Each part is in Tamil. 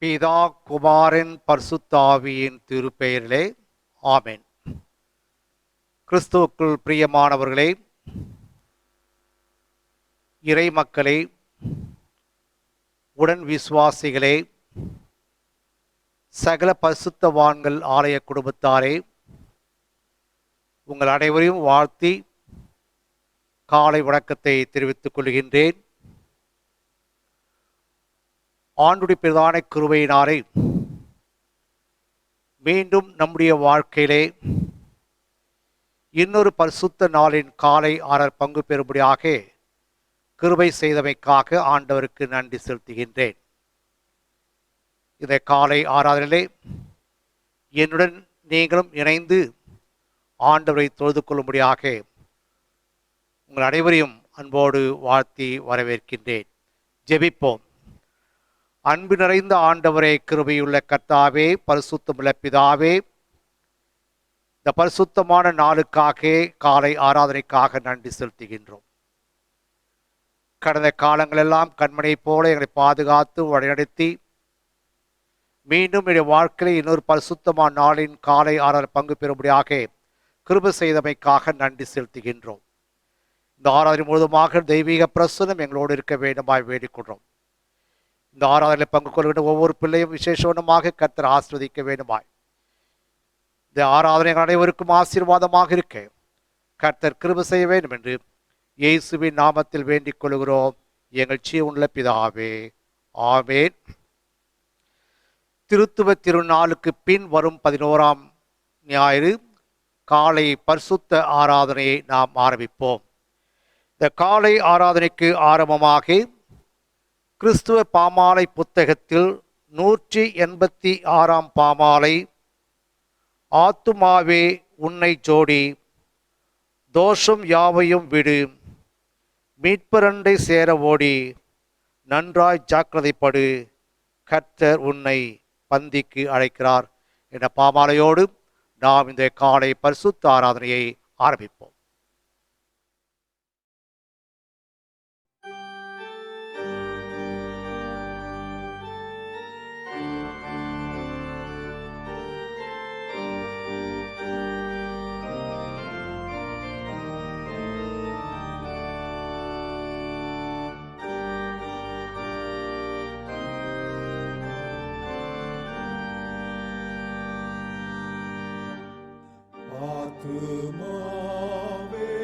பிதா குமாரன் பரிசுத்த ஆவியின் திருப்பெயரிலே ஆமென். கிறிஸ்துவுக்குள் பிரியமானவர்களே, இறை மக்களே, உடன் விசுவாசிகளே, சகல பரிசுத்தவான்கள் ஆலய குடும்பத்தாரே, உங்கள் அனைவரையும் வாழ்த்தி காலை வணக்கத்தை தெரிவித்துக் கொள்கின்றேன். ஆண்டுடைய பிரதான கிருபையினாலே மீண்டும் நம்முடைய வாழ்க்கையிலே இன்னொரு பரிசுத்த நாளின் காலை ஆறர் பங்கு பெறும்படியாக கிருபை செய்தமைக்காக ஆண்டவருக்கு நன்றி செலுத்துகின்றேன். இந்த காலை ஆராதனையிலே என்னுடன் நீங்களும் இணைந்து ஆண்டவரை தொழுது கொள்ளும்படியாக உங்கள் அனைவரையும் அன்போடு வாழ்த்தி வரவேற்கின்றேன். ஜெபிப்போம். அன்பு நிறைந்த ஆண்டவரே, கிருபையுள்ள கர்த்தாவே, பரிசுத்தமுள்ள பிதாவே, இந்த பரிசுத்தமான நாளுக்காக காலை ஆராதனைக்காக நன்றி செலுத்துகின்றோம். கடந்த காலங்களெல்லாம் கண்மணியை போல எங்களை பாதுகாத்து வழிநடத்தி மீண்டும் என்னுடைய வாழ்க்கையில் இன்னொரு பரிசுத்தமான நாளின் காலை ஆராதனை பங்கு பெறும்படியாக கிருபை செய்தமைக்காக நன்றி செலுத்துகின்றோம். இந்த ஆராதனை முழுவதுமாக தெய்வீக பிரசன்னம் எங்களோடு இருக்க வேண்டுமாய் வேண்டிக்கொள்கிறோம். இந்த ஆராதனையில் பங்கு கொள்கின்ற ஒவ்வொரு பிள்ளையும் விசேஷமாக கர்த்தர் ஆசீர்வதிக்க வேண்டுமாய், இந்த ஆராதனை அனைவருக்கும் ஆசீர்வாதமாக இருக்க கர்த்தர் கிருபை செய்ய வேண்டும் என்று இயேசுவின் நாமத்தில் வேண்டிக் கொள்கிறோம் எங்கள் ஜீவனுள்ள பிதாவே, ஆமென். திருத்துவ திருநாளுக்கு பின் வரும் 11ஆம் ஞாயிறு காலை பரிசுத்த ஆராதனையை நாம் ஆரம்பிப்போம். இந்த காலை ஆராதனைக்கு ஆரம்பமாக கிறிஸ்துவ பாமாலை புத்தகத்தில் 186ஆம் பாமாலை, ஆத்துமாவே உன்னை ஜோடி, தோஷம் யாவையும் விடு, மீட்பரண்டை சேர ஓடி, நன்றாய் ஜாக்கிரதைப்படு, கர்த்தர் உன்னை பந்திக்கு அழைக்கிறார் என்ற பாமாலையோடு நாம் இந்த காலை பரிசுத்த ஆராதனையை ஆரம்பிப்போம். ஆத்துமாவே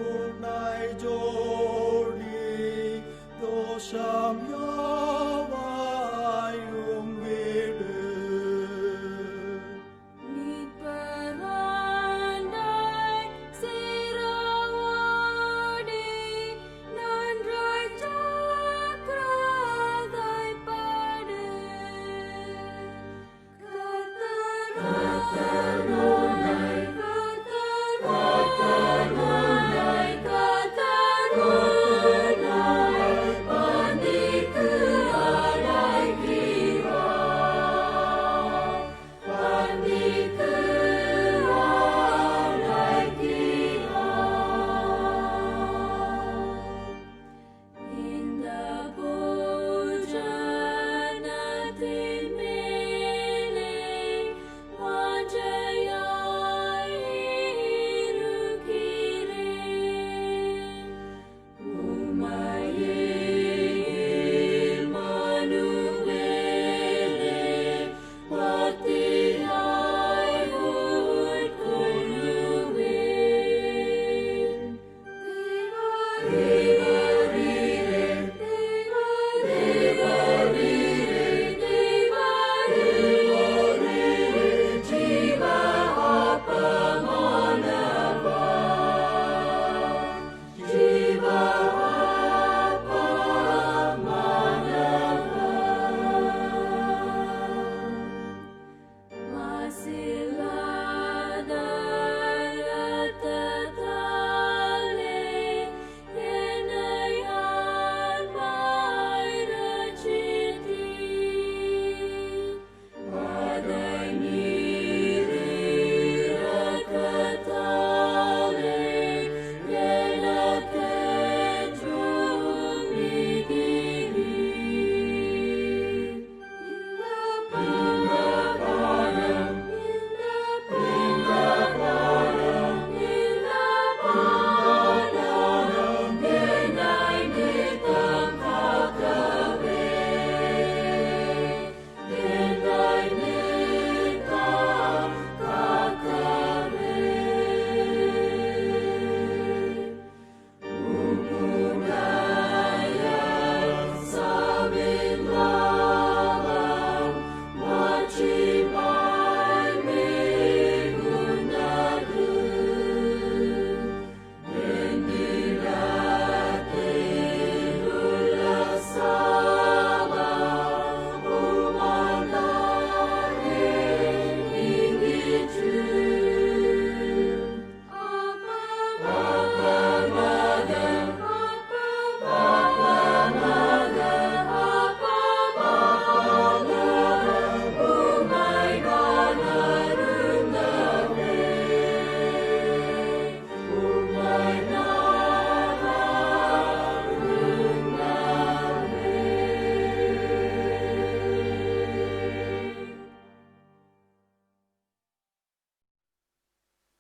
உன்னை ஜோடி, தோஷம் யாவையும் விடு, மீட்பரண்டை சேர ஓடி, நன்றாய் ஜாக்கிரதைப்படு, கர்த்தர் உன்னை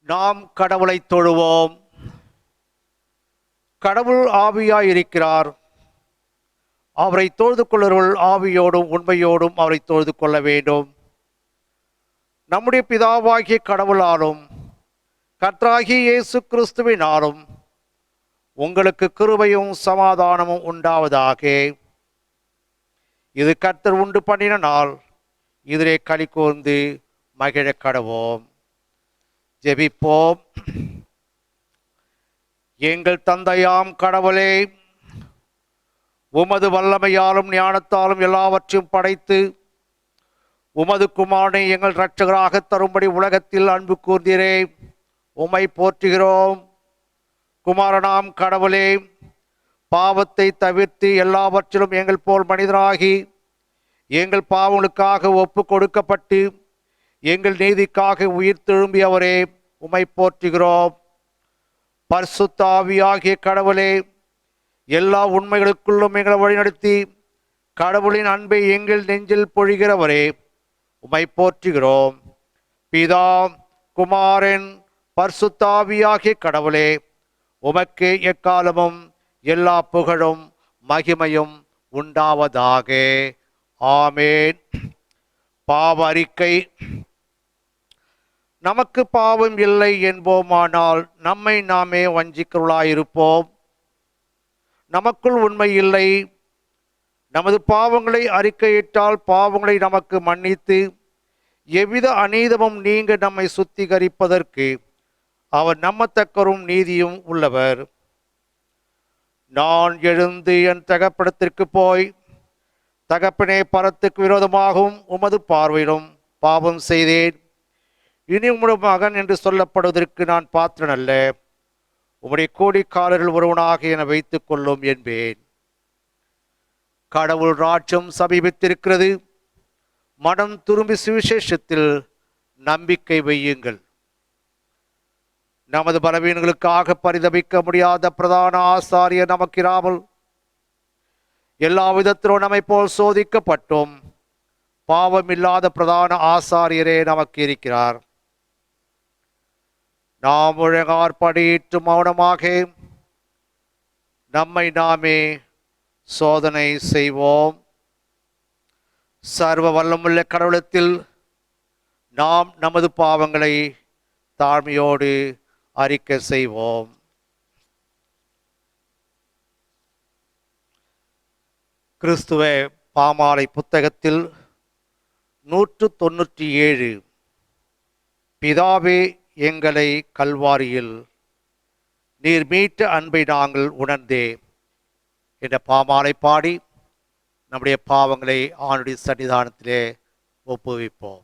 நாம் கடவுளை தொழுவோம். கடவுள் ஆவியாய் இருக்கிறார். அவரை தொழுது கொள்ளுறவர்கள் ஆவியோடும் உண்மையோடும் அவரை தொழுது கொள்ள வேண்டும். நம்முடைய பிதாவாகிய கடவுளாலும் கர்த்தராகிய இயேசு கிறிஸ்துவினாலும் உங்களுக்கு கிருபையும் சமாதானமும் உண்டாவதாக. இது கர்த்தர் உண்டு பண்ணின நாள், இதிலே களி கூர்ந்து மகிழ கடவோம். ஜெபிப்போம். எங்கள் தந்தையாம் கடவுளே, உமது வல்லமையாலும் ஞானத்தாலும் எல்லாவற்றையும் படைத்து உமது குமாரனை எங்கள் இரட்சகராக தரும்படி உலகத்தில் அன்பு கூர்ந்தீரே, உம்மை போற்றுகிறோம். குமாரனாம் கடவுளே, பாவத்தை தவிர்த்து எல்லாவற்றிலும் எங்கள் போல் மனிதனாகி எங்கள் பாவங்களுக்காக ஒப்பு கொடுக்கப்பட்டு எங்கள் நீதிக்காக உயிர் திரும்பியவரே, உம்மை போற்றுகிறோம். பரிசுத்த ஆவியாகிய கடவுளே, எல்லா உண்மைகளுக்குள்ளும் எங்களை வழிநடத்தி கடவுளின் அன்பை எங்கள் நெஞ்சில் பொழிகிறவரே, உம்மை போற்றுகிறோம். பிதா, குமாரன், பரிசுத்த ஆவியாகிய கடவுளே, உமக்கு எக்காலமும் எல்லா புகழும் மகிமையும் உண்டாவதாக. ஆமேன். பாவ அறிக்கை. நமக்கு பாவம் இல்லை என்போமானால் நம்மை நாமே வஞ்சிக்கிறவர்களாயிருப்போம். நமக்குள் உண்மை இல்லை. நமது பாவங்களை அறிக்கையிட்டால் பாவங்களை நமக்கு மன்னித்து எவ்வித அநீதமும் நீங்க நம்மை சுத்திகரிப்பதற்கு அவர் நம்பத்தக்கரும் நீதியும் உள்ளவர். நான் எழுந்து என் தகப்படத்திற்கு போய், தகப்பனே, பரத்துக்கு விரோதமாகவும் உமது பார்வையிலும் பாவம் செய்தேன். இனி உம்முடைய மகன் என்று சொல்லப்படுவதற்கு நான் பாத்திரன் அல்ல. உம்முடைய கோடிக்காரர்கள் ஒருவனாக என வைத்துக் கொள்ளும் என்பேன். கடவுள் ராஜ்யம் சமீபித்திருக்கிறது. மனம் திரும்பி சுவிசேஷத்தில் நம்பிக்கை வையுங்கள். நமது பலவீனங்களுக்காக பரிதபிக்க முடியாத பிரதான ஆசாரியர் நமக்கிராமல் எல்லா விதத்திலும் நம்மை போல் சோதிக்கப்பட்டோம் பாவமில்லாத பிரதான ஆசாரியரே நமக்கு இருக்கிறார். நாம் ஒழுங்காற்படியிட்டு மௌனமாக நம்மை நாமே சோதனை செய்வோம். சர்வ வல்லமுள்ள கடவுளத்தில் நாம் நமது பாவங்களை தாழ்மையோடு அறிக்கை செய்வோம். கிறிஸ்துவ பாமாலை புத்தகத்தில் 197 பிதாவே, எங்களை கல்வாரியில் நீர் மீட்ட அன்பை நாங்கள் உணர்ந்தே என்ற பாமாலை பாடி நம்முடைய பாவங்களை ஆண்டுடைய சன்னிதானத்திலே ஒப்புவிப்போம்.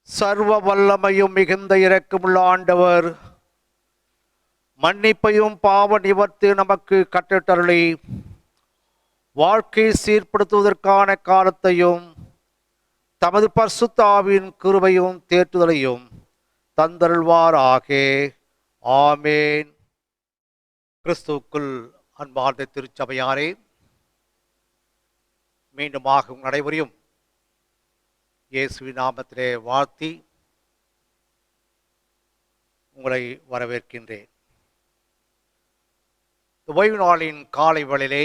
சர்வ வல்லமையும் மிகுந்த இரக்கமுள்ள ஆண்டவர் மன்னிப்பையும் பாவ நிவர்த்தி நமக்கு கட்டிட்டருளி வாழ்க்கை சீர்படுத்துவதற்கான காலத்தையும் தமது பரிசுத்த ஆவியின் கிருபையும் தேற்றுதலையும் தந்தருள்வாராக. ஆமேன். கிறிஸ்துவுக்குள் அன்பார்ந்த திருச்சபையாரே, மீண்டுமாக உங்கள் அனைவரையும் இயேசுவின் நாமத்திலே வாழ்த்தி உங்களை வரவேற்கின்றேன். ஓய்வு நாளின் காலை வேளையிலே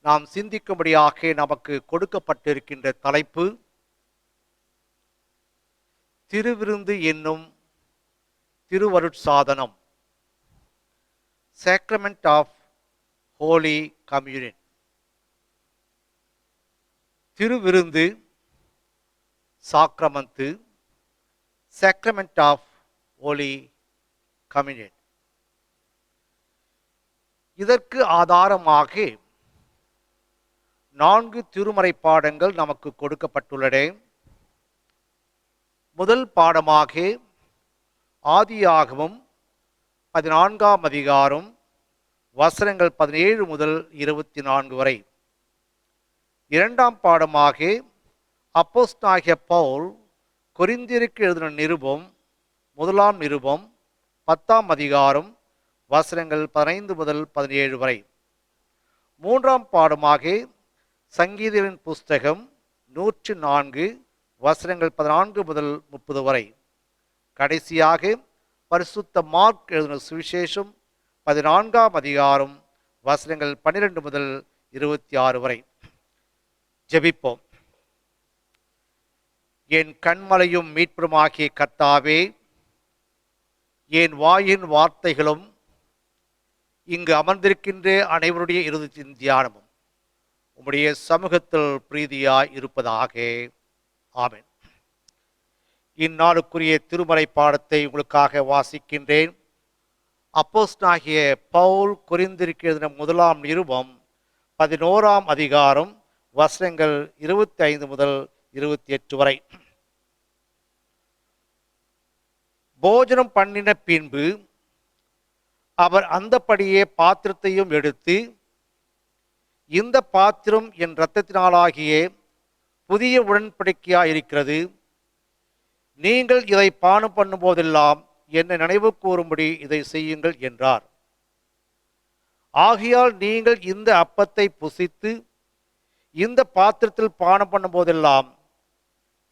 நாம் சிந்திக்கும்படியாக நமக்கு கொடுக்கப்பட்டிருக்கின்ற தலைப்பு திருவிருந்து என்னும் திருவருட்சாதனம், Sacrament of Holy Communion. திருவிருந்து, சாக்ரமந்து, Sacrament of Holy Communion. இதற்கு ஆதாரமாக 4 திருமறை பாடங்கள் நமக்கு கொடுக்கப்பட்டுள்ளன. முதல் பாடமாக ஆதியாகமம் 14ஆம் அதிகாரம் வசனங்கள் 17 முதல் 24 வரை. இரண்டாம் பாடமாக அப்போஸ்தலனாகிய பவுல் கொரிந்தியருக்கு எழுதின நிருபம், முதலாம் நிருபம் 10ஆம் அதிகாரம் வசனங்கள் 15 முதல் 17 வரை. மூன்றாம் பாடமாக சங்கீதங்களின் புஸ்தகம் 104 வசனங்கள் 14 முதல் 30 வரை. கடைசியாக பரிசுத்த மார்க் எழுதின சுவிசேஷம் 14ஆம் அதிகாரம் வசனங்கள் 12 முதல் 26 வரை. ஜெபிப்போம். என் கண்மலையும் மீட்புமாகிய கர்த்தாவே, என் வாயின் வார்த்தைகளும் இங்கு அமர்ந்திருக்கின்ற அனைவருடைய இருதயத்தின் தியானமும் உம்முடைய சமூகத்தில் பிரீதியாய் இருப்பதாக. ஆமென். இந்நாளுக்குரிய திருமறை பாடத்தை உங்களுக்காக வாசிக்கின்றேன். அப்போஸ்தலனாகிய பவுல் கொரிந்தியருக்கு எழுதின முதலாம் நிருபம் 11ஆம் அதிகாரம் வசனங்கள் 25 முதல் 28 வரை. போஜனம் பண்ணின பின்பு அவர் அந்தப்படியே பாத்திரத்தையும் எடுத்து, இந்த பாத்திரம் என் இரத்தத்தினாலாகிய புதிய உடன்படிக்கையாயிருக்கிறது. நீங்கள் இதை பானம் பண்ணும் போதெல்லாம் என்னை நினைவு கூறும்படி இதை செய்யுங்கள் என்றார். ஆகையால் நீங்கள் இந்த அப்பத்தை புசித்து இந்த பாத்திரத்தில் பானம் பண்ணும் போதெல்லாம்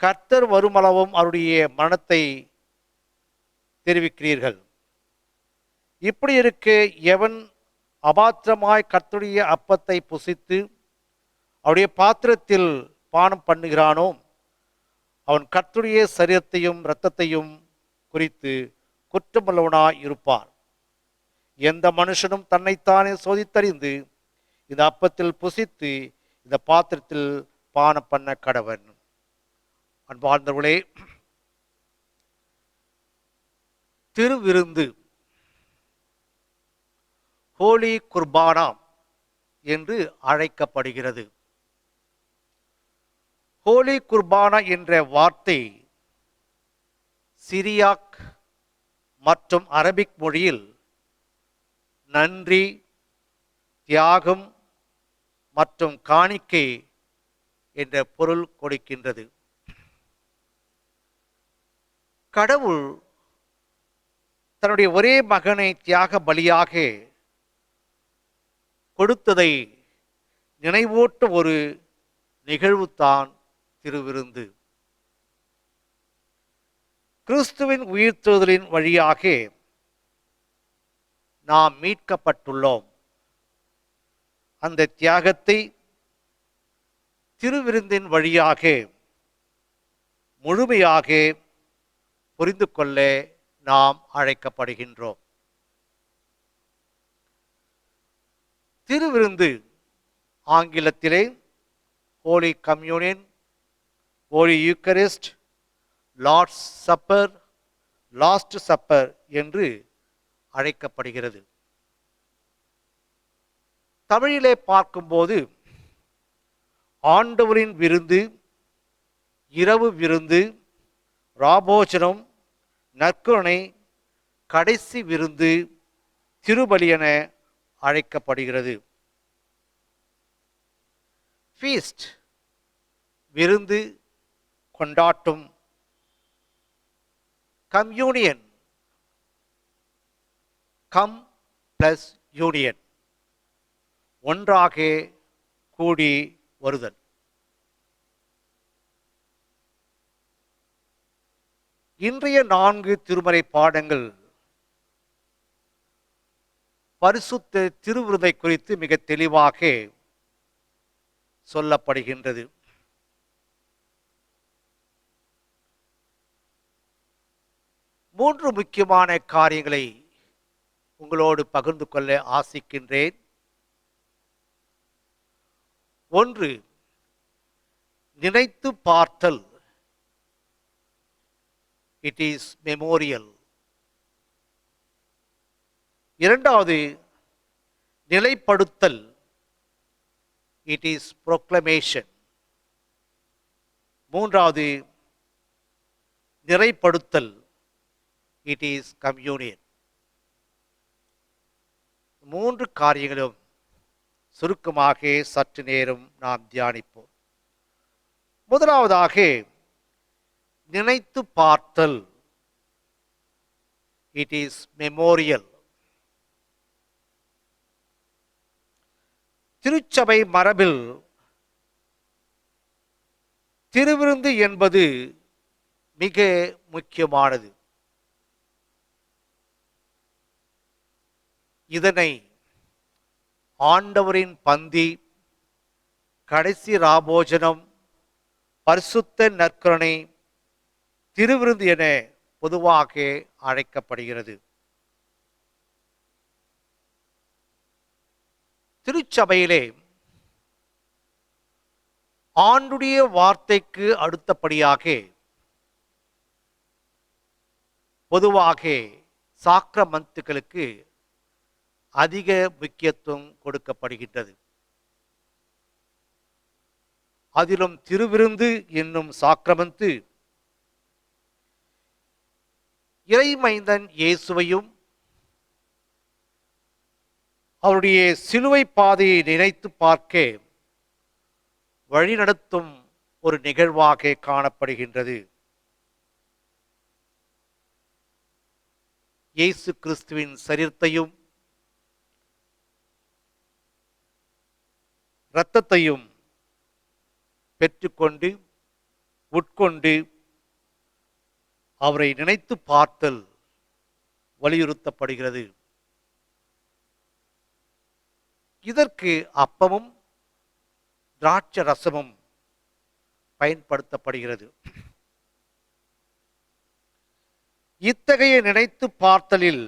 கர்த்தர் வருமளவும் அவருடைய மரணத்தை தெரிவிக்கிறீர்கள். இப்படி இருக்க எவன் அபாத்திரமாய் கர்த்தருடைய அப்பத்தை புசித்து அவருடைய பாத்திரத்தில் பானம் பண்ணுகிறானோ அவன் கர்த்தருடைய சரீரத்தையும் இரத்தத்தையும் குறித்து குற்றமுள்ளவனாய் இருப்பான். எந்த மனுஷனும் தன்னைத்தானே சோதித்தறிந்து இந்த அப்பத்தில் புசித்து இந்த பாத்திரத்தில் பானம் பண்ண கடவன். அன்பார்ந்தவர்களே, திருவிருந்து, ஹோலி குர்பானா என்று அழைக்கப்படுகிறது. ஹோலி குர்பானா என்ற வார்த்தை சிரியாக் மற்றும் அரபிக் மொழியில் நன்றி, தியாகம் மற்றும் காணிக்கை என்ற பொருள் கொடுக்கின்றது. கடவுள் தன்னுடைய ஒரே மகனை தியாக பலியாக கொடுத்ததை நினைவூட்ட ஒரு நிகழ்வுதான் திருவிருந்து. கிறிஸ்துவின் உயிர்த்தெழுதலின் வழியாக நாம் மீட்கப்பட்டுள்ளோம். அந்த தியாகத்தை திருவிருந்தின் வழியாக முழுமையாக புரிந்து கொள்ள நாம் அழைக்கப்படுகின்றோம். திருவிருந்து ஆங்கிலத்திலே holy communion, holy eucharist, lord's supper, last supper என்று அழைக்கப்படுகிறது. தமிழிலே பார்க்கும்போது ஆண்டவரின் விருந்து இரவு விருந்து, ராபோஜனம், நற்கருணை, கடைசி விருந்து, திருபலி என அழைக்கப்படுகிறது. ஃபீஸ்ட் விருந்து, கொண்டாட்டம். கம்யூனியன் கம் பிளஸ் யூனியன், ஒன்றாக கூடி வருதல். இன்றைய 4 திருமறை பாடங்கள் பரிசுத்த திருவிருந்தை குறித்து மிக தெளிவாக சொல்லப்படுகின்றது. மூன்று முக்கியமான காரியங்களை உங்களோடு பகிர்ந்து கொள்ள ஆசிக்கின்றேன். ஒன்று, நினைத்து பார்த்தல். It is memorial. இரண்டாவது, நிலைப்படுத்தல். It is proclamation. மூன்றாவது, நிறைப்படுத்தல். It is communion. மூன்று காரியங்களும் சுருக்கமாக சற்று நேரம் நாம் தியானிப்போம். முதலாவதாக, நினைத்து பார்த்தல். It is memorial. திருச்சபை மரபில் திருவிருந்து என்பது மிக முக்கியமானது. இதனை ஆண்டவரின் பந்தி, கடைசி ராபோஜனம், பரிசுத்த நற்கருணை, திருவிருந்து என பொதுவாக அழைக்கப்படுகிறது. திருச்சபையிலே ஆண்டுடைய வார்த்தைக்கு அடுத்தபடியாக பொதுவாக சாக்ரமந்துகளுக்கு அதிக முக்கியத்துவம் கொடுக்கப்படுகின்றது. அதிலும் திருவிருந்து என்னும் சாக்ரமந்து இறைமைந்தன் இயேசுவையும் அவருடைய சிலுவை பாதையை நினைத்து பார்க்க வழிநடத்தும் ஒரு நிகழ்வாக காணப்படுகின்றது. இயேசு கிறிஸ்துவின் சரீரத்தையும் இரத்தத்தையும் பெற்றுக்கொண்டு உட்கொண்டு அவரை நினைத்து பார்த்தல் வலியுறுத்தப்படுகிறது. இதற்கு அப்பமும் திராட்சை ரசமும் பயன்படுத்தப்படுகிறது. இத்தகைய நினைத்து பார்த்தலில்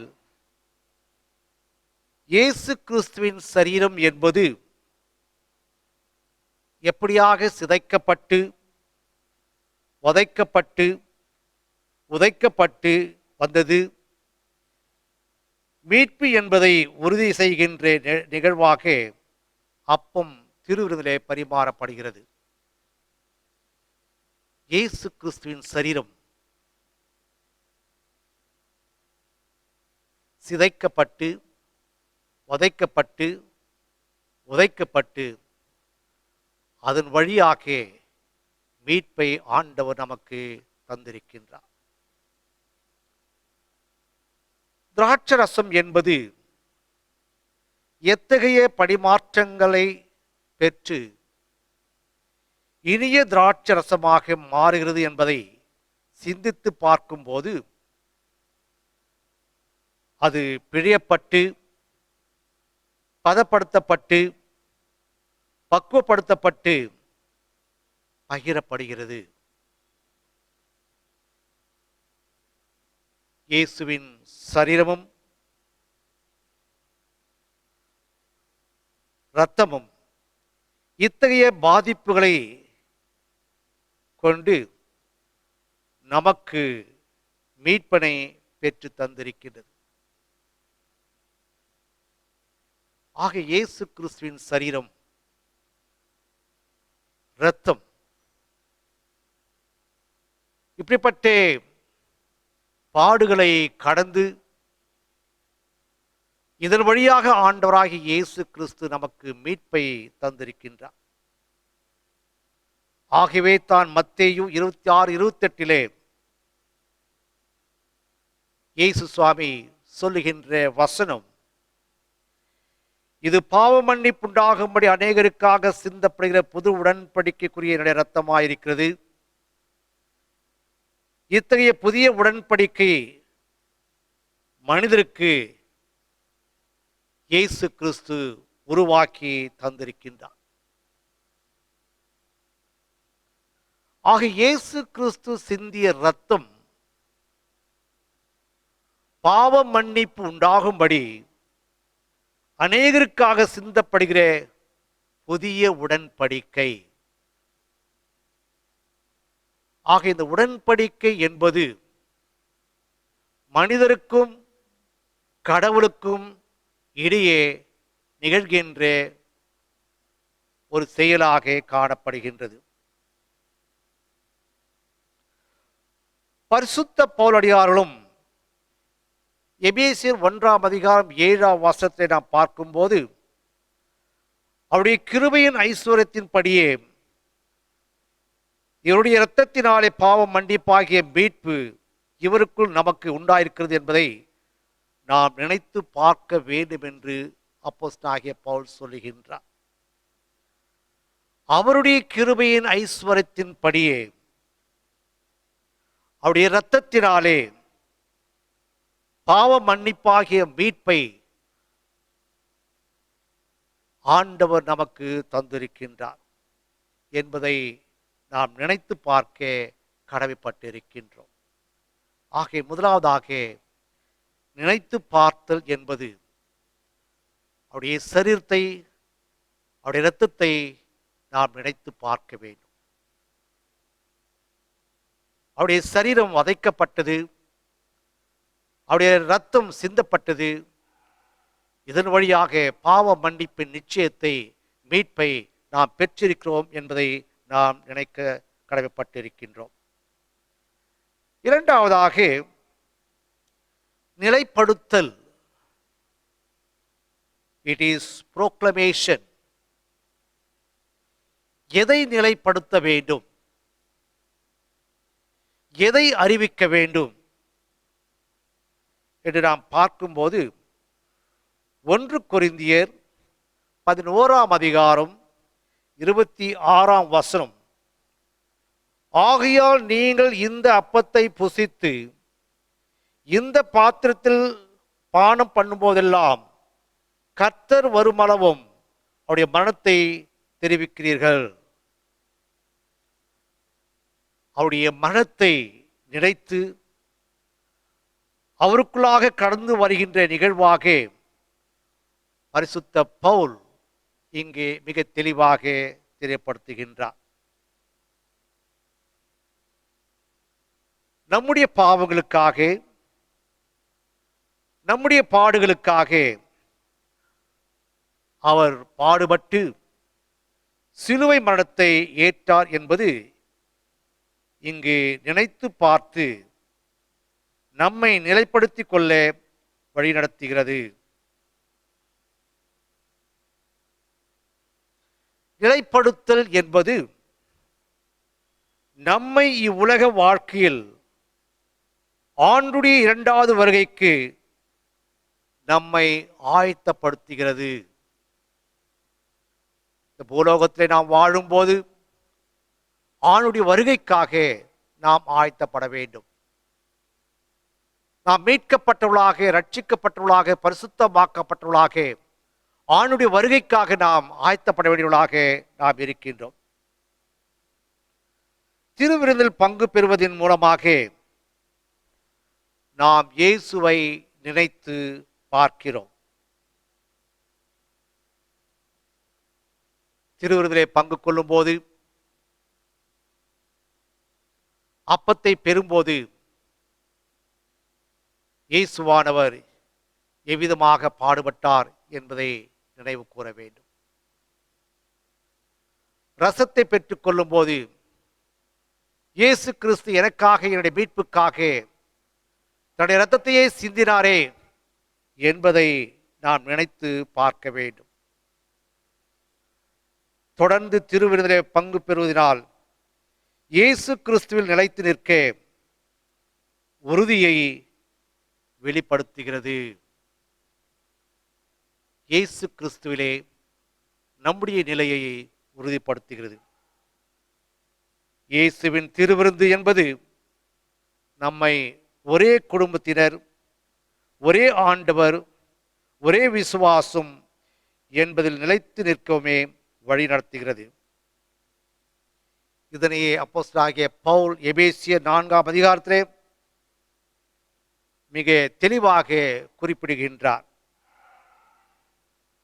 இயேசு கிறிஸ்துவின் சரீரம் என்பது எப்படியாக சிதைக்கப்பட்டு உதைக்கப்பட்டு வந்தது, மீட்பு என்பதை உறுதி செய்கின்ற நிகழ்வாக அப்பம் திருவிருந்திலே பரிமாறப்படுகிறது. இயேசு கிறிஸ்துவின் சரீரம் சிதைக்கப்பட்டு உதைக்கப்பட்டு அதன் வழியாக மீட்பை ஆண்டவர் நமக்கு தந்திருக்கின்றார். திராட்சரசம் என்பது எத்தகைய படிமாற்றங்களை பெற்று இனிய திராட்சரசமாக மாறுகிறது என்பதை சிந்தித்து பார்க்கும்போது அது பிழியப்பட்டு பதப்படுத்தப்பட்டு பக்குவப்படுத்தப்பட்டு பகிரப்படுகிறது. இயேசுவின் சரீரமும் இரத்தமும் இத்தகைய பாதிப்புகளை கொண்டு நமக்கு மீட்பனை பெற்று தந்திருக்கின்றது. ஆக இயேசு கிறிஸ்துவின் சரீரம், இரத்தம் இப்படிப்பட்ட பாடுகளை கடந்து இதன் வழியாக ஆண்டவராகிய இயேசு கிறிஸ்து நமக்கு மீட்பை தந்திருக்கின்றார். ஆகவே தான் மத்தேயு 26:28 இயேசு சுவாமி சொல்லுகின்ற வசனம், இது பாவ மன்னிப்புண்டாகும்படி அநேகருக்காக சிந்தப்படுகிற புது உடன்படிக்கைக்குரிய என்னுடைய இரத்தமாயிருக்கிறது. இத்தகைய புதிய உடன்படிக்கை மனிதருக்கு இயேசு கிறிஸ்து உருவாக்கி தந்திருக்கின்றார். ஆக இயேசு கிறிஸ்து சிந்திய இரத்தம் பாவ மன்னிப்பு உண்டாகும்படி அநேகருக்காக சிந்தப்படுகிற புதிய உடன்படிக்கை. ஆக இந்த உடன்படிக்கை என்பது மனிதருக்கும் கடவுளுக்கும் இடையே நிகழ்கின்ற ஒரு செயலாக காணப்படுகின்றது. பரிசுத்த பவுலடியார்களும் எபேசியர் 1:7 நாம் பார்க்கும்போது, அவருடைய கிருபையின் ஐஸ்வர்யத்தின்படியே இவருடைய இரத்தத்தினாலே பாவம் மன்னிப்பாகிய மீட்பு இவருக்குள் நமக்கு உண்டாயிருக்கிறது என்பதை நாம் நினைத்து பார்க்க வேண்டும் என்று அப்போஸ்தலனாகிய பவுல் சொல்லுகின்றார். அவருடைய கிருபையின் ஐஸ்வர்யத்தின்படியே அவருடைய இரத்தத்தினாலே பாவ மன்னிப்பாகிய மீட்பை ஆண்டவர் நமக்கு தந்திருக்கின்றார் என்பதை நாம் நினைத்து பார்க்க கடமைப்பட்டிருக்கின்றோம். ஆகிய முதலாவதாக நினைத்து பார்த்தல் என்பது அவருடைய சரீரத்தை, அவருடைய இரத்தத்தை நாம் நினைத்து பார்க்க வேண்டும். அவருடைய சரீரம் வதைக்கப்பட்டது, அவருடைய இரத்தம் சிந்தப்பட்டது. இதன் வழியாக பாவ மன்னிப்பின் நிச்சயத்தை, மீட்பை நாம் பெற்றிருக்கிறோம் என்பதை நாம் நினைக்க கடமைப்பட்டிருக்கின்றோம். இரண்டாவதாக நிலைப்படுத்தல். It is ப்ரோக்ளமேஷன். எதை நிலைப்படுத்த வேண்டும், எதை அறிவிக்க வேண்டும் என்று நாம் பார்க்கும்போது 1 கொரிந்தியர் 11:26 ஆகையால் நீங்கள் இந்த அப்பத்தை புசித்து இந்த பாத்திரத்தில் பானம் பண்ணும்போதெல்லாம் கர்த்தர் வருமளவும் அவருடைய மரணத்தை தெரிவிக்கிறீர்கள். அவருடைய மரணத்தை நினைத்து அவருக்குள்ளாக கடந்து வருகின்ற நிகழ்வாக பரிசுத்த பவுல் இங்கே மிக தெளிவாக தெரியப்படுத்துகின்றார். நம்முடைய பாவங்களுக்காக, நம்முடைய பாடுகளுக்காக அவர் பாடுபட்டு சிலுவை மரணத்தை ஏற்றார் என்பது இங்கு நினைத்து பார்த்து நம்மை நிலைப்படுத்திக் கொள்ள வழிநடத்துகிறது. நிலைப்படுத்தல் என்பது நம்மை இவ்வுலக வாழ்க்கையில் ஆண்டுடைய 2வது வருகைக்கு நம்மை ஆயத்தப்படுத்துகிறது. இந்த பூலோகத்தில் நாம் வாழும்போது ஆண்டுடைய வருகைக்காக நாம் ஆயத்தப்பட வேண்டும். நாம் மீட்கப்பட்டவர்களாக, ரட்சிக்கப்பட்டவர்களாக, பரிசுத்தமாக்கப்பட்டவர்களாக ஆண்டுடைய வருகைக்காக நாம் ஆயத்தப்பட வேண்டியவர்களாக நாம் இருக்கின்றோம். திருவிருந்தில் பங்கு பெறுவதன் மூலமாக நாம் இயேசுவை நினைத்து பார்க்கிறோம். திருவிருந்திலே பங்கு கொள்ளும் போது, அப்பத்தை பெறும்போது இயேசுவானவர் எவ்விதமாக பாடுபட்டார் என்பதை நினைவு கூற வேண்டும். ரசத்தை பெற்றுக் கொள்ளும் போது இயேசு கிறிஸ்து எனக்காக, என்னுடைய மீட்புக்காக தன்னுடைய இரத்தத்தையே சிந்தினாரே என்பதை நாம் நினைத்து பார்க்க வேண்டும். தொடர்ந்து திருவிருந்திலே பங்கு பெறுவதனால் இயேசு கிறிஸ்துவில் நிலைத்து நிற்க உறுதியை வெளிப்படுத்துகிறது. இயேசு கிறிஸ்துவிலே நம்முடைய நிலையை உறுதிப்படுத்துகிறது. இயேசுவின் திருவிருந்து என்பது நம்மை ஒரே குடும்பத்தினர், ஒரே ஆண்டவர், ஒரே விசுவாசம் என்பதில் நிலைத்து நிற்கவுமே வழி நடத்துகிறது. இதனையே அப்போஸ்தலனாகிய பவுல் எபேசியர் 4ஆம் அதிகாரத்திலே மிக தெளிவாக குறிப்பிடுகின்றார்.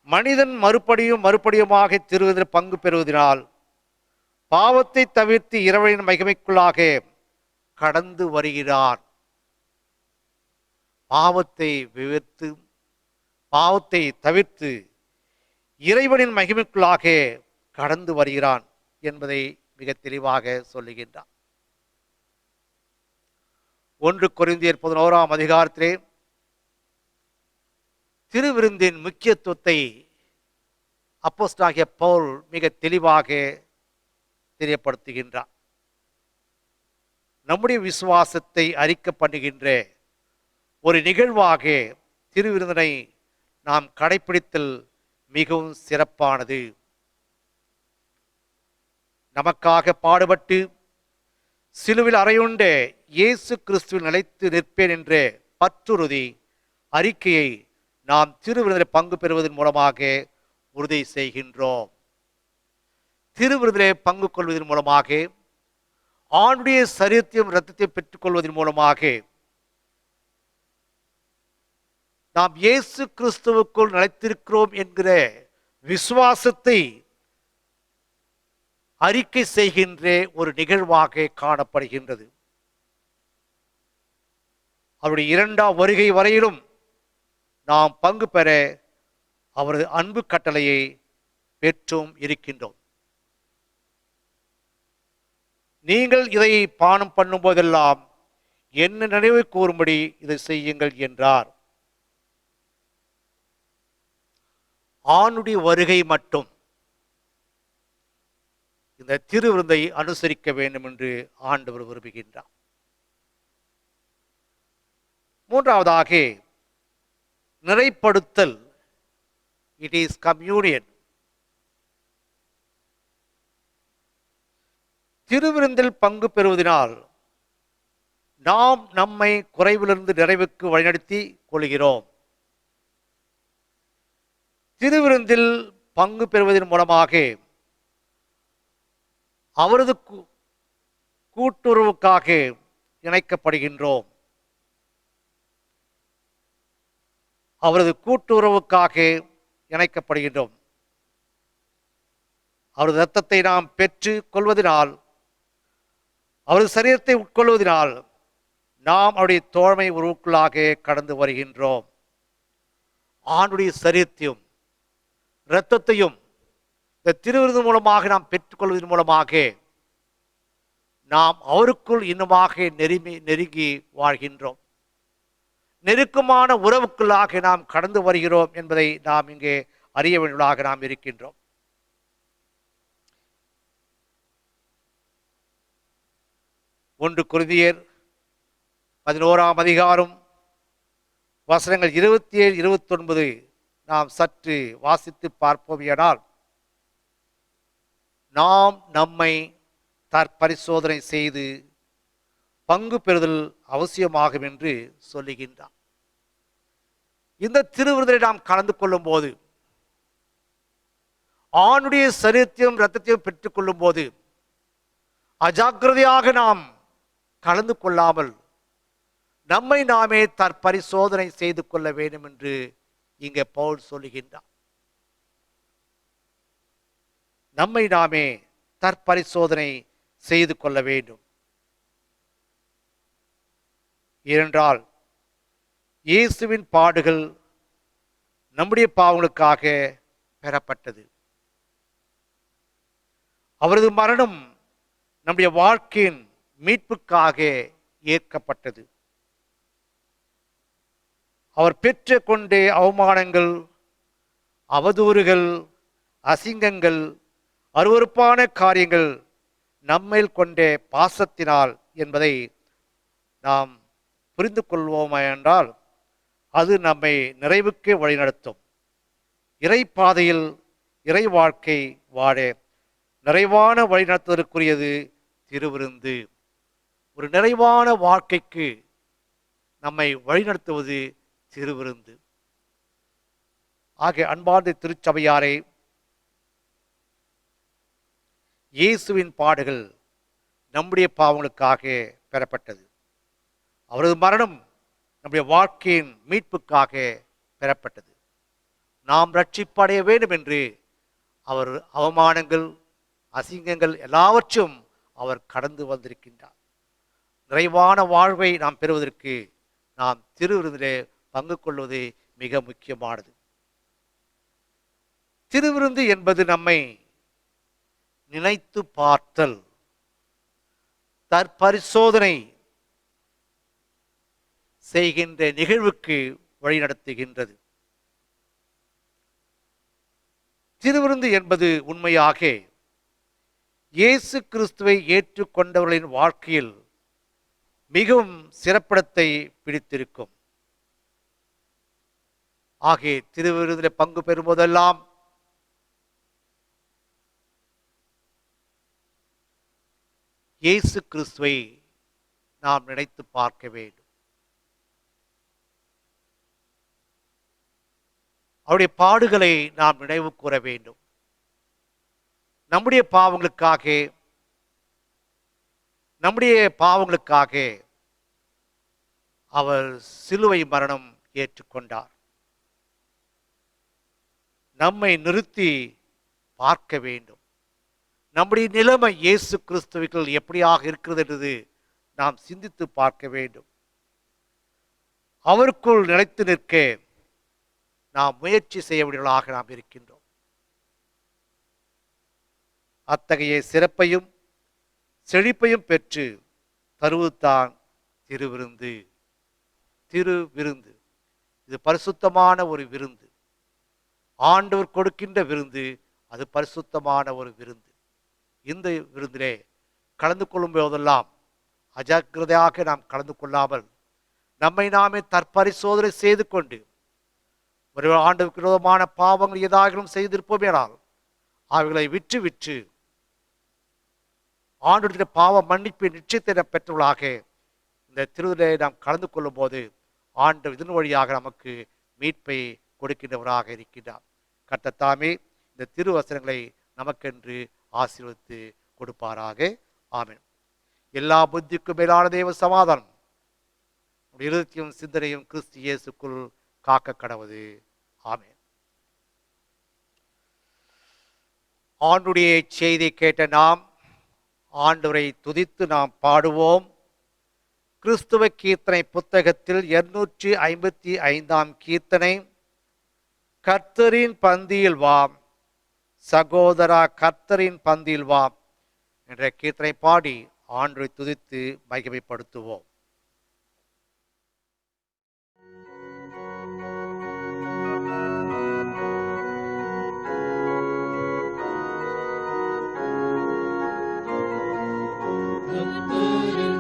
மனிதன் மறுபடியுமாக திருவிருந்தில் பங்கு பெறுவதனால் பாவத்தை தவிர்த்து இறைவனின் மகிமைக்குள்ளாக கடந்து வருகிறார். பாவத்தை தவிர்த்து இறைவனின் மகிமைக்குள்ளாக கடந்து வருகிறான் என்பதை மிக தெளிவாக சொல்லுகின்றார். 1 கொரிந்தியர் 11ஆம் அதிகாரத்திலே திருவிருந்தின் முக்கியத்துவத்தை அப்போஸ்தலனாகிய பவுல் மிக தெளிவாக தெரியப்படுத்துகின்றார். நம்முடைய விசுவாசத்தை அறிக்கை பண்ணுகின்ற ஒரு நிகழ்வாக திருவிருந்தினை நாம் கடைபிடித்தல் மிகவும் சிறப்பானது. நமக்காக பாடுபட்டு சிலுவில் அறையுண்ட இயேசு கிறிஸ்துவில் நிலைத்து நிற்பேன் என்ற பற்றுறுதி அறிக்கையை நாம் திருவிருந்தில் பங்கு பெறுவதன் மூலமாக உறுதி செய்கின்றோம். திருவிருந்திலே பங்கு கொள்வதன் மூலமாக, ஆண்டுடைய சரீரத்தையும் இரத்தத்தையும் பெற்றுக்கொள்வதன் மூலமாக நாம் இயேசு கிறிஸ்துவுக்குள் நிலைத்திருக்கிறோம் என்கிற விசுவாசத்தை அறிக்கை செய்கின்ற ஒரு நிகழ்வாக காணப்படுகின்றது. அவருடைய 2ஆம் வருகை வரையிலும் நாம் பங்கு பெற அவரது அன்பு கட்டளையை பெற்றும் இருக்கின்றோம். நீங்கள் இதை பானம் பண்ணும் போதெல்லாம் என்ன நினைவு கூறும்படி இதை செய்யுங்கள் என்றார். ஆணுடைய வருகை மட்டும் இந்த திருவிருந்தை அனுசரிக்க வேண்டும் என்று ஆண்டவர் விரும்புகின்றார். 3ஆவதாக நிறைப்படுத்தல். It is communion. திருவிருந்தில் பங்கு பெறுவதனால் நாம் நம்மை குறைவிலிருந்து நிறைவுக்கு வழிநடத்தி கொள்கிறோம். திருவிருந்தில் பங்கு பெறுவதன் மூலமாக அவரது கூட்டுறவுக்காக இணைக்கப்படுகின்றோம். அவரது கூட்டுறவுக்காக இணைக்கப்படுகின்றோம். அவரது இரத்தத்தை நாம் பெற்று கொள்வதனால், அவரது சரீரத்தை உட்கொள்வதனால் நாம் அவருடைய தோழமை உறவுக்குள்ளாக கடந்து வருகின்றோம். ஆண்டுடைய சரீரத்தையும் இரத்தத்தையும் இந்த திருவிருந்து மூலமாக நாம் பெற்றுக்கொள்வதன் மூலமாக நாம் அவருக்குள் இன்னுமாக நெருங்கி வாழ்கின்றோம். நெருக்கமான உறவுக்குள்ளாக நாம் கடந்து வருகிறோம் என்பதை நாம் இங்கே அறிய வேண்டியவர்களாக நாம் இருக்கின்றோம். ஒன்று கொரிந்தியர் 11ஆம் அதிகாரம் வசனங்கள் 27, 29 நாம் சற்று வாசித்து பார்ப்போமையானால், நாம் நம்மை தற்பரிசோதனை செய்து பங்கு பெறுதல் அவசியமாகும் என்று சொல்லுகின்றார். இந்த திருவிருந்தில் நாம் கலந்து கொள்ளும் போது, ஆணுடைய சரீரத்தையும் இரத்தத்தையும் பெற்றுக்கொள்ளும் போது அஜாக்கிரதையாக நாம் கலந்து கொள்ளாமல் நம்மை நாமே தற்பரிசோதனை செய்து கொள்ள வேண்டும் என்று இங்கே பவுல் சொல்லுகின்றார். நம்மை நாமே தற்பரிசோதனை செய்து கொள்ள வேண்டும். ஏனென்றால் இயேசுவின் பாடுகள் நம்முடைய பாவங்களுக்காக பெறப்பட்டது. அவரது மரணம் நம்முடைய வாழ்க்கையின் மீட்புக்காக ஏற்கப்பட்டது. அவர் பெற்று கொண்டே அவமானங்கள், அவதூறுகள், அசிங்கங்கள், அருவருப்பான காரியங்கள் நம்மேல் கொண்டே பாசத்தினால் என்பதை நாம் புரிந்து கொள்வோமா என்றால் அது நம்மை நிறைவுக்கு வழிநடத்தும். இறை பாதையில் இறை வாழ்க்கை வாழ நிறைவான வழிநடத்துவதற்குரியது திருவிருந்து. ஒரு நிறைவான வாழ்க்கைக்கு நம்மை வழிநடத்துவது திருவிருந்து. ஆகிய அன்பார்ந்த திருச்சபையாரை, இயேசுவின் பாடுகள் நம்முடைய பாவங்களுக்காக பெறப்பட்டது. அவரது மரணம் நம்முடைய வாழ்க்கையின் மீட்புக்காக பெறப்பட்டது. நாம் ரட்சிப்படைய வேண்டும் என்று அவர் அவமானங்கள், அசிங்கங்கள் எல்லாவற்றும் அவர் கடந்து வந்திருக்கின்றார். நிறைவான வாழ்வை நாம் பெறுவதற்கு நாம் திருவிருந்திலே பங்கு கொள்வது மிக முக்கியமானது. திருவிருந்து என்பது நம்மை நினைத்து பார்த்தல், தற்பரிசோதனை செய்கின்ற நிகழ்வுக்கு வழிநடத்துகின்றது. திருவிருந்து என்பது உண்மையாக இயேசு கிறிஸ்துவை ஏற்றுக்கொண்டவர்களின் வாழ்க்கையில் மிகவும் சிறப்பிடத்தை பிடித்திருக்கும். ஆகிய திருவிருந்தில் பங்கு பெறும்போதெல்லாம் இயேசு கிறிஸ்துவை நாம் நினைத்து பார்க்க வேண்டும். அவருடைய பாடுகளை நாம் நினைவு கூற வேண்டும். நம்முடைய பாவங்களுக்காக அவர் சிலுவை மரணம் ஏற்றுக்கொண்டார். நம்மை நிறுத்தி பார்க்க வேண்டும். நம்முடைய நிலைமை இயேசு கிறிஸ்துவுக்குள் எப்படியாக இருக்கிறது என்று நாம் சிந்தித்து பார்க்க வேண்டும். அவருக்குள் நிலைத்து நிற்க நாம் முயற்சி செய்யக்கூடியவர்களாக நாம் இருக்கின்றோம். அத்தகைய சிறப்பையும் செழிப்பையும் பெற்று தருவதுதான் திருவிருந்து. திருவிருந்து இது பரிசுத்தமான ஒரு விருந்து. ஆண்டவர் கொடுக்கின்ற விருந்து, அது பரிசுத்தமான ஒரு விருந்து. இந்த விருந்திலே கலந்து கொள்ளும் போதெல்லாம் அஜாக்கிரதையாக நாம் கலந்து கொள்ளாமல் நம்மை நாமே தற்பரிசோதனை செய்து கொண்டு ஒரு ஆண்டவருக்கு விரோதமான பாவங்கள் ஏதாகவும் செய்திருப்போமேனால் அவைகளை விற்று ஆண்டுடைய பாவ மன்னிப்பு நிச்சயத்தை பெற்றவர்களாக இந்த திருவிழை நாம் கலந்து கொள்ளும் போது ஆண்டவர் இதன் வழியாக நமக்கு மீட்பை கொடுக்கின்றவராக இருக்கின்றார். கர்த்தர் இந்த திருவசனங்களை நமக்கென்று ஆசீர்வதித்து கொடுப்பாராக. ஆமென். எல்லா புத்திக்கும் மேலான தேவ சமாதானம் இருதயத்தையும் சிந்தனையும் கிறிஸ்து இயேசுக்குள் காக்க கடவுது. ஆமென். ஆண்டுடைய செய்தியை கேட்ட நாம் ஆண்டவரை துதித்து நாம் பாடுவோம். கிறிஸ்துவ கீர்த்தனை புத்தகத்தில் 255 கீர்த்தனை, கர்த்தரின் பந்தியில் வாம் சகோதரா கர்த்தரின் பந்தியில் வாம் என்ற கீர்த்தனை பாடி ஆண்டவரை துதித்து மகிமைப்படுத்துவோம். கர்த்தரின்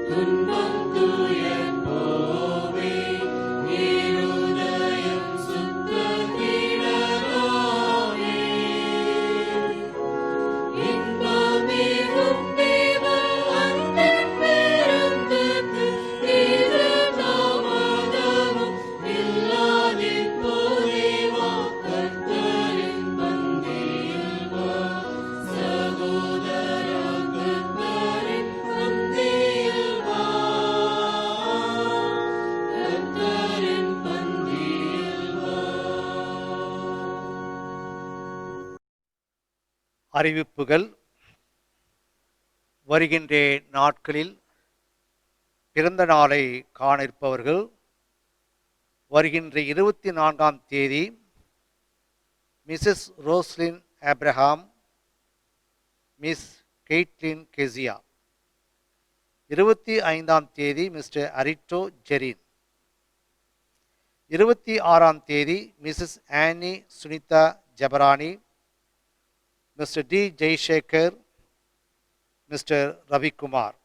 துன்பம் துயர் போவே இருதயம் சுத்த திடராவே இன்பமிகும் தேவ அன்பின் பெருந்துக்கு இது தாமதமும் இல்லாதிப்போதே வா கர்த்தரின் பந்தியில் வா சகோதரா கர்த்தரின் பந்தியில் வா கர்த்தரின் பந்தியில் வா. அறிவிப்புகள். வருகின்ற நாட்களில் பிறந்த நாளை காண இருப்பவர்கள் வருகின்ற 24ஆம் தேதி Mrs Roslin Abraham, miss Caitlin Keziah. 25ஆம் தேதி மிஸ்டர் அரிட்டோ ஜெரின். 26ஆம் தேதி Mrs Annie Sunitha Jebarani, mister T Jayasekar, mister Ravikumar.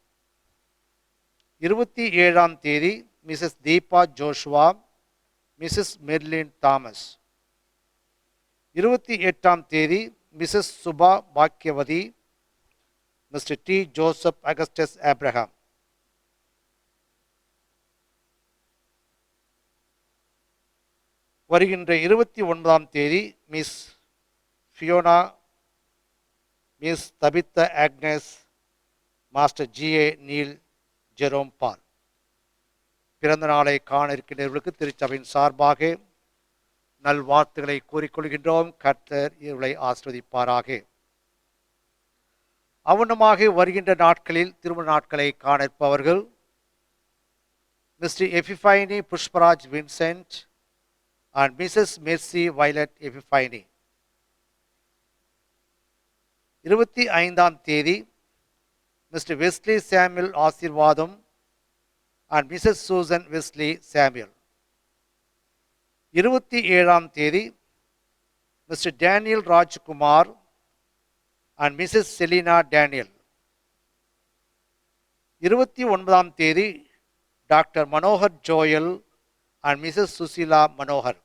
27ஆம் தேதி Mrs Deepa Joshua, Mrs Merlin Thomas. 28ஆம் தேதி Mrs Subha Bakkiyavathi, mister T Joseph Augustus Abraham. வருகின்ற 29ஆம் தேதி miss Fiona, miss Tabitha Agnes, master G A. Neil Jerome Paul. பிறந்த நாளை காண இருக்கின்றவர்களுக்கு திருச்சபையின் சார்பாக நல்வாழ்த்துக்களை கூறிக்கொள்கின்றோம். கர்த்தர் இவர்களை ஆசீர்வதிப்பாராக. அவனமாக வருகின்ற நாட்களில் திருமண நாட்களை காண இருப்பவர்கள் Mister Epiphany Pushparaj Vincent and Mrs Mercy Violet Epiphany. 25ஆம் தேதி Mister Wesley Samuel Aseervatham and Mrs Susan Wesley Samuel. 27ஆம் தேதி Mister Daniel Rajkumar and Mrs Selina Daniel. 29ஆம் தேதி Doctor Manohar Joel and Mrs Susheela Manohar.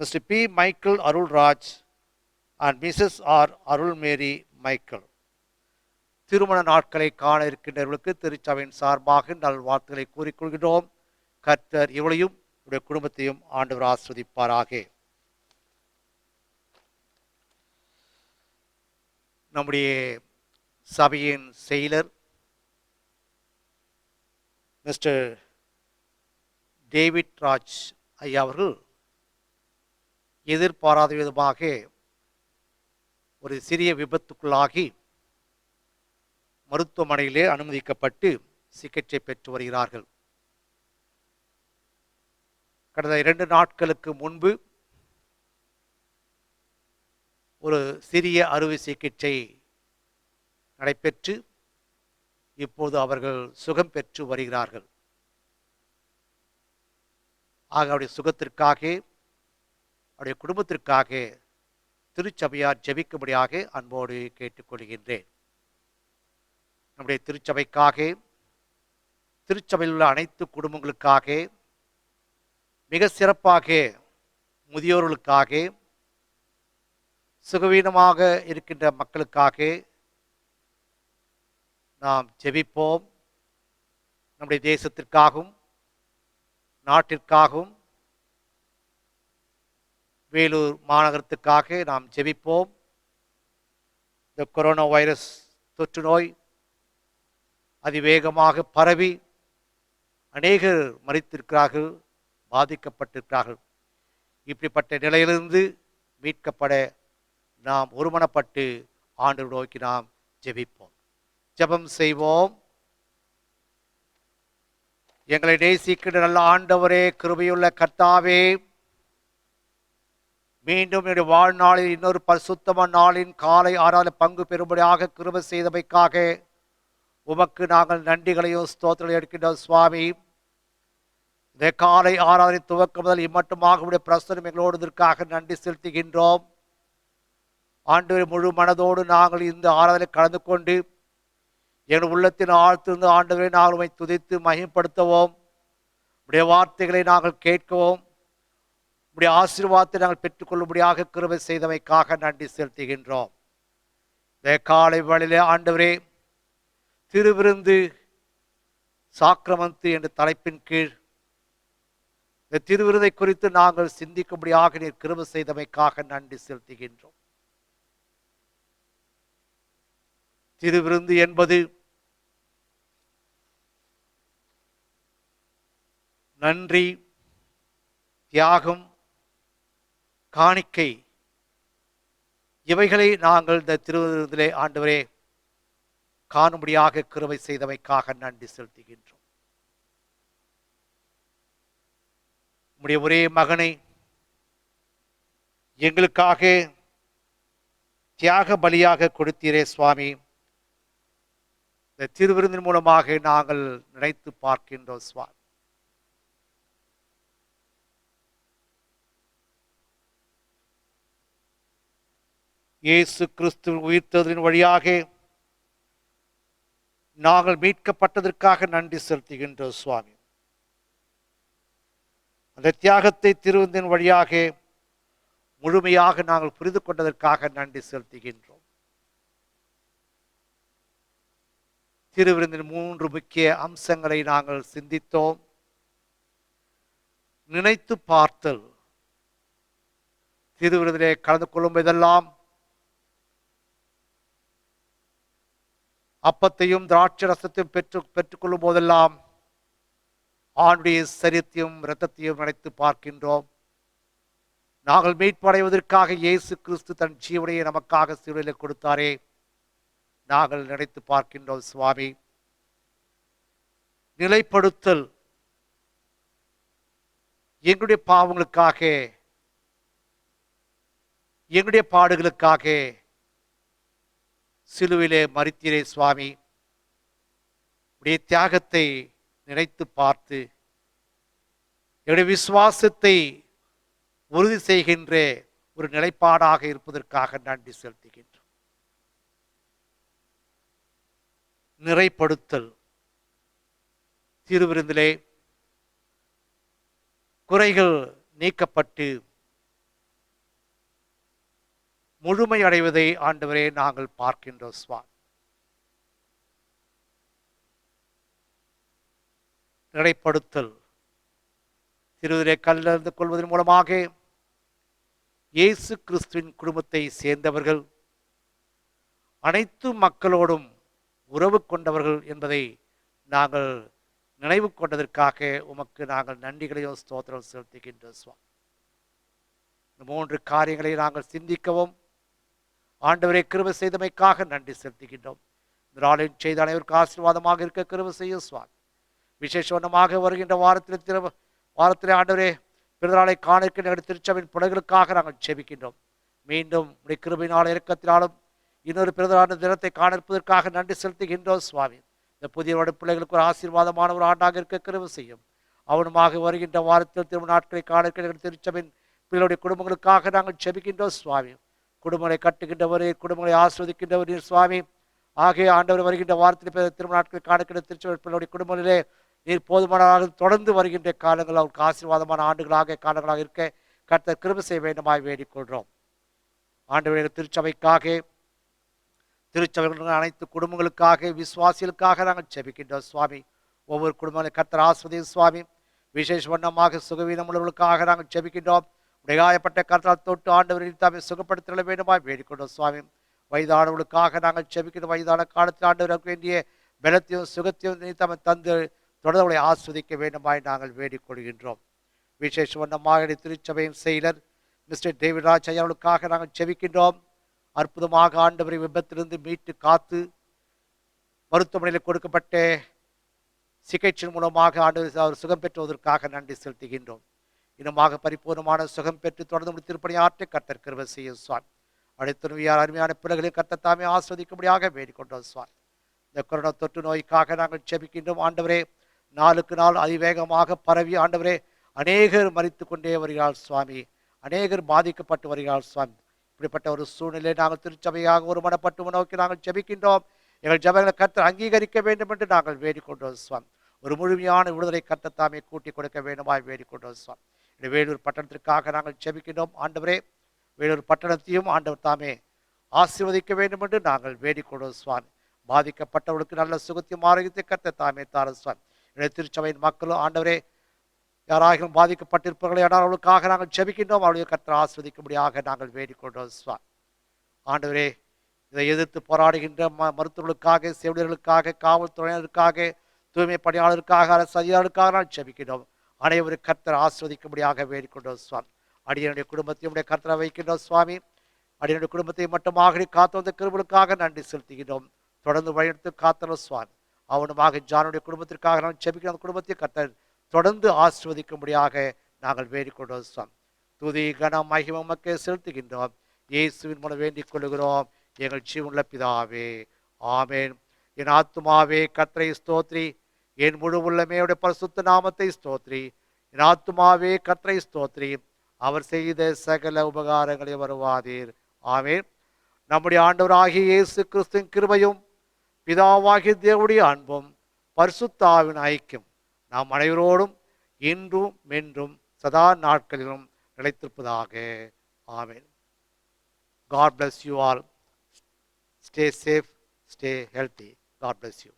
Mister P Michael Arulraj and Mrs R Arulmary Michael. திருமண நாட்களை காண இருக்கின்றவர்களுக்கு திருச்சபையின் சார்பாக நல்வாழ்த்துக்களை கூறிக்கொள்கிறோம். கர்த்தர் இவளையும் உடைய குடும்பத்தையும் ஆண்டவர் ஆசீர்வதிப்பாராக. நம்முடைய சபையின் செயலர் மிஸ்டர் டேவிட் ராஜ் ஐயா அவர்கள் எதிர்பாராத விதமாக ஒரு சிறிய விபத்துக்குள்ளாகி மருத்துவமனையிலே அனுமதிக்கப்பட்டு சிகிச்சை பெற்று வருகிறார்கள். கடந்த 2 நாட்களுக்கு முன்பு ஒரு சிறிய அறுவை சிகிச்சை நடைபெற்று இப்போது அவர்கள் சுகம் பெற்று வருகிறார்கள். ஆக அவருடைய சுகத்திற்காக அவருடைய குடும்பத்திற்காக திருச்சபையார் ஜெபிக்கும்படியாக அன்போடு கேட்டுக்கொள்கின்றேன். நம்முடைய திருச்சபைக்காக, திருச்சபையில் உள்ள அனைத்து குடும்பங்களுக்காக, மிக சிறப்பாக முதியோர்களுக்காக, சுகவீனமாக இருக்கின்ற மக்களுக்காக நாம் ஜெபிப்போம். நம்முடைய தேசத்திற்காகவும் நாட்டிற்காகவும் வேலூர் மாநகரத்துக்காக நாம் ஜெபிப்போம். இந்த கொரோனா வைரஸ் தொற்று நோய் அதிவேகமாக பரவி அநேகர் மரித்திருக்கிறார்கள், பாதிக்கப்பட்டிருக்கிறார்கள். இப்படிப்பட்ட நிலையிலிருந்து மீட்கப்பட நாம் ஒருமனப்பட்டு ஆண்டவரை நோக்கி நாம் ஜெபிப்போம். ஜெபம் செய்வோம். எங்களை நேசிக்கின்ற நல்ல ஆண்டவரே, கிருபையுள்ள கர்த்தாவே, மீண்டும் என்னுடைய வாழ்நாளில் இன்னொரு பரிசுத்தமான நாளின் காலை ஆராதனை பங்கு பெறும்படியாக கிருபை செய்தமைக்காக உமக்கு நாங்கள் நன்றிகளையும் ஸ்தோத்திரங்களையும் எடுக்கின்றோம் சுவாமி. இந்த காலை ஆராதனை துவக்கம் முதல் இம்மட்டுமாக உடைய பிரசனம் எங்களோடு இதற்காக நன்றி செலுத்துகின்றோம். ஆண்டவரே, முழு மனதோடு நாங்கள் இந்த ஆராதனை கலந்து கொண்டு எங்கள் உள்ளத்தின் ஆழ்த்திருந்து ஆண்டவரை நாங்கள் உம்மை துதித்து மகிமைப்படுத்தவும், உடைய வார்த்தைகளை நாங்கள் கேட்கவும், உடைய ஆசீர்வாதத்தை நாங்கள் பெற்றுக்கொள்ளும்படியாக கிருபை செய்தமைக்காக நன்றி செலுத்துகின்றோம். இந்த காலை வேளையிலே ஆண்டவரே, திருவிருந்து சாக்கிரமந்து என்ற தலைப்பின் கீழ் இந்த திருவிருதை குறித்து நாங்கள் சிந்திக்கும்படியாக நீர் கிருபை செய்தமைக்காக நன்றி செலுத்துகின்றோம். திருவிருந்து என்பது நன்றி, தியாகம், காணிக்கை, இவைகளை நாங்கள் இந்த திருவிருந்திலே ஆண்டவரே காணும்படியாக கிருபை செய்தமைக்காக நன்றி செலுத்துகின்றோம். உம்முடைய ஒரே மகனை எங்களுக்காக தியாக பலியாக கொடுத்தீரே சுவாமி. இந்த திருவிருந்தின் மூலமாக நாங்கள் நினைத்து பார்க்கின்றோம் சுவாமி. இயேசு கிறிஸ்து உயிர்த்ததின் வழியாக நாங்கள் மீட்கப்பட்டதற்காக நன்றி செலுத்துகின்றோம் சுவாமி. அந்த தியாகத்தை திருவிருந்தின் வழியாக முழுமையாக நாங்கள் புரிந்து கொண்டதற்காக நன்றி செலுத்துகின்றோம். திருவிருந்தின் 3 முக்கிய அம்சங்களை நாங்கள் சிந்தித்தோம். நினைத்து பார்த்தல். திருவிருந்திலே கலந்து கொள்ளும் போதெல்லாம் அப்பத்தையும் திராட்சை ரசத்தையும் பெற்றுக்கொள்ளும் போதெல்லாம் ஆண்டுடைய சரீரத்தையும் இரத்தத்தையும் நினைத்து பார்க்கின்றோம். நாங்கள் மீட்படைவதற்காக இயேசு கிறிஸ்து தன் ஜீவனையை நமக்காக சிலுவையில் கொடுத்தாரே, நாங்கள் நினைத்து பார்க்கின்றோம் சுவாமி. நிலைப்படுத்தல். எங்களுடைய பாவங்களுக்காக, எங்களுடைய பாடுகளுக்காக சிலுவிலே மரித்தீரே சுவாமி. உடைய தியாகத்தை நினைத்து பார்த்து என்னுடைய விசுவாசத்தை உறுதி செய்கின்ற ஒரு நிலைப்பாடாக இருப்பதற்காக நன்றி செலுத்துகின்றோம். நிறைப்படுத்தல். திருவிருந்திலே குறைகள் நீக்கப்பட்டு முழுமை அடைவதை ஆண்டவரே நாங்கள் பார்க்கின்றோம் சுவாமி. நிறைப்படுத்தல். திருவிருந்திலே கலந்து கொள்வதன் மூலமாக இயேசு கிறிஸ்துவின் குடும்பத்தை சேர்ந்தவர்கள், அனைத்து மக்களோடும் உறவு கொண்டவர்கள் என்பதை நாங்கள் நினைவு கொண்டதற்காக உமக்கு நாங்கள் நன்றிகளையும் ஸ்தோத்திரம் செலுத்துகின்றோம் சுவாமி. இந்த 3 காரியங்களை நாங்கள் சிந்திக்கவும் ஆண்டவரை கிருபை செய்தமைக்காக நன்றி செலுத்துகின்றோம். இந்த நாளின் செய்த அனைவருக்கு ஆசீர்வாதமாக இருக்க கிருபை செய்யும் சுவாமி. விசேஷமாக வருகின்ற வாரத்திலே ஆண்டவரே பிறநாளை காண இருக்கின்ற திருச்சபையின் பிள்ளைகளுக்காக நாங்கள் ஜெபிக்கின்றோம். மீண்டும் உடைய கிருபையினாலும் இரக்கத்தினாலும் இன்னொரு பிறந்த தினத்தை காண இருப்பதற்காக நன்றி செலுத்துகின்றோம் சுவாமி. இந்த புதிய பிள்ளைகளுக்கு ஒரு ஆசீர்வாதமான ஒரு ஆண்டாக இருக்க கிருபை செய்யும். அவனுமாக வருகின்ற வாரத்தில் திரும்ப நாட்களை காண இருக்கின்ற திருச்சபையின் பிள்ளைகளுடைய குடும்பங்களுக்காக நாங்கள் ஜெபிக்கின்றோம் சுவாமி. குடும்பங்களை கட்டுகின்றவரே, குடும்பங்களை ஆஸ்வதிக்கின்றவர் நீர் சுவாமி. ஆகிய ஆண்டவர் வருகின்ற வாரத்தில் திரும்ப நாட்களை காண இருக்கின்ற திருச்சபை பிள்ளைகளுடைய குடும்பங்களிலே நீர் போதுமானதாக தொடர்ந்து வருகின்ற காலங்கள் அவருக்கு ஆசீர்வாதமான ஆண்டுகளாக காலங்களாக இருக்க கர்த்தர் கிருபை செய்ய வேண்டுமாய் வேண்டிக் கொள்கிறோம். ஆண்டவரே, திருச்சபைக்காக, திருச்சபைகள் அனைத்து குடும்பங்களுக்காக, விசுவாசிகளுக்காக நாங்கள் ஜெபிக்கின்றோம் சுவாமி. ஒவ்வொரு குடும்பங்களை கர்த்தர் ஆஸ்வதியும் சுவாமி. விசேஷ வண்ணமாக சுகவீனம் உள்ளவர்களுக்காக நாங்கள் ஜெபிக்கின்றோம். உடையாயப்பட்ட கர்த்தரால் தொட்டு ஆண்டவரின் தாமே சுகப்படுத்திட வேண்டுமாய் வேண்டிக் கொண்டோம் சுவாமி. வயதானவர்களுக்காக நாங்கள் ஜெபிக்கின்ற வயதான காலத்தில் ஆண்டவருக்கு வேண்டிய பலத்தையும் சுகத்தையும் நீத்தாமை தந்து தொடர்புகளை ஆஸ்வதிக்க வேண்டுமாய் நாங்கள் வேண்டிக் கொள்கின்றோம். விசேஷ வண்ணமாக திருச்சபையின் செயலர் மிஸ்டர் டேவிட் ராஜ் ஐயாவுக்காக நாங்கள் ஜெபிக்கின்றோம். அற்புதமாக ஆண்டவரை விபத்திலிருந்து மீட்டு காத்து மருத்துவமனையில் கொடுக்கப்பட்ட சிகிச்சை மூலமாக ஆண்டவர் அவர் சுகம் பெற்றுவதற்காக நன்றி செலுத்துகின்றோம். இன்னுமாக பரிபூர்ணமான சுகம் பெற்று தொடர்ந்து திருப்பணி ஆற்ற கர்த்தர் கிருபை செய்யும் சுவாமி. அடுத்த அருமையான பிள்ளைகளை கர்த்தர் தாமே ஆஸ்வதிக்கும்படியாக வேண்டிக் கொண்டோம் சுவாமி. இந்த கொரோனா தொற்று நோய்க்காக நாங்கள் ஜெபிக்கின்றோம். ஆண்டவரே, நாளுக்கு நாள் அதிவேகமாக பரவி ஆண்டவரே அநேகர் மரித்து கொண்டே வருகிறார் சுவாமி. அநேகர் பாதிக்கப்பட்டு வருகிறார் சுவாமி. இப்படிப்பட்ட ஒரு சூழ்நிலை நாங்கள் திருச்சபையாக ஒரு மனப்பட்டு நோக்கி நாங்கள் ஜெபிக்கின்றோம். எங்கள் ஜெபங்களை கர்த்தர் அங்கீகரிக்க வேண்டும் என்று நாங்கள் வேண்டிக்கொண்டோம் சுவாமி. ஒரு முழுமையான விடுதலை கர்த்தர் தாமே கூட்டி கொடுக்க வேண்டுமாய் வேண்டிக்கொண்டோம் சுவாமி. இந்த வேலூர் பட்டணத்திற்காக நாங்கள் ஜெபிக்கின்றோம் ஆண்டவரே. வேலூர் பட்டணத்தையும் ஆண்டவர் தாமே ஆசீர்வதிக்க வேண்டும் என்று நாங்கள் வேண்டிக்கொண்டோம் சுவாமி. பாதிக்கப்பட்டவர்களுக்கு நல்ல சுகத்தையும் ஆரோக்கியத்தை கர்த்தர் தாமே தார சுவாமி. இந்த திருச்சபையின் மக்களும் ஆண்டவரே யாராகவும் பாதிக்கப்பட்டிருப்பவர்களை ஆனால் அவர்களுக்காக நாங்கள் ஜெபிக்கின்றோம். அவளுடைய கர்த்தர் ஆஸ்வதிக்கும்படியாக நாங்கள் வேண்டிக்கொண்டோம் சுவாமி. ஆண்டவரே, இதை எதிர்த்து போராடுகின்ற மருத்துவர்களுக்காக, செவிலியர்களுக்காக, காவல்துறையினருக்காக, தூய்மை பணியாளருக்காக, அரசு அதிகாரிகளுக்காக நான் ஜெபிக்கின்றோம். அனைவரும் கர்த்தர் ஆஸ்வதிக்கும்படியாக வேண்டிக்கொண்டோம் சுவாமி. அடியனுடைய குடும்பத்தையும் உடைய கர்த்தரை வைக்கின்றோம் சுவாமி. அடியனுடைய குடும்பத்தை மட்டுமாக காத்து வந்த கிருபைகளுக்காக நன்றி செலுத்துகின்றோம். தொடர்ந்து வழிநடத்து காத்தலும் சுவாமி. அவனுமாக ஜானுடைய குடும்பத்திற்காக நான் ஜெபிக்கிற அந்த குடும்பத்தை கர்த்தர் தொடர்ந்து ஆசிர்வதிக்கும்படியாக நாங்கள் வேண்டிக்கொண்டோம் சுவாமி. துதி கனம் மகிமை உமக்கே செலுத்துகின்றோம். இயேசுவின் மூலம் வேண்டிக் கொள்கிறோம் எங்கள் ஜீவனுள்ள பிதாவே, ஆமேன். என் ஆத்துமாவே கர்த்தரை ஸ்தோத்ரி, என் முழு உள்ளமே அவருடைய பரிசுத்த நாமத்தை ஸ்தோத்ரி. என் ஆத்துமாவே கர்த்தரை ஸ்தோத்ரி, அவர் செய்த சகல உபகாரங்களை வருவாதீர். ஆமேன். நம்முடைய ஆண்டவராகிய இயேசு கிறிஸ்துவின் கிருபையும் பிதாவாகிய தேவனுடைய அன்பும் பரிசுத்த ஆவியின் ஐக்கியம் நாம் அனைவரோடும் இன்றும் மென்றும் சதா நாட்களிலும் நிலைத்திருப்பதாக. ஆமென். God bless you all. Stay safe, stay healthy. God bless you.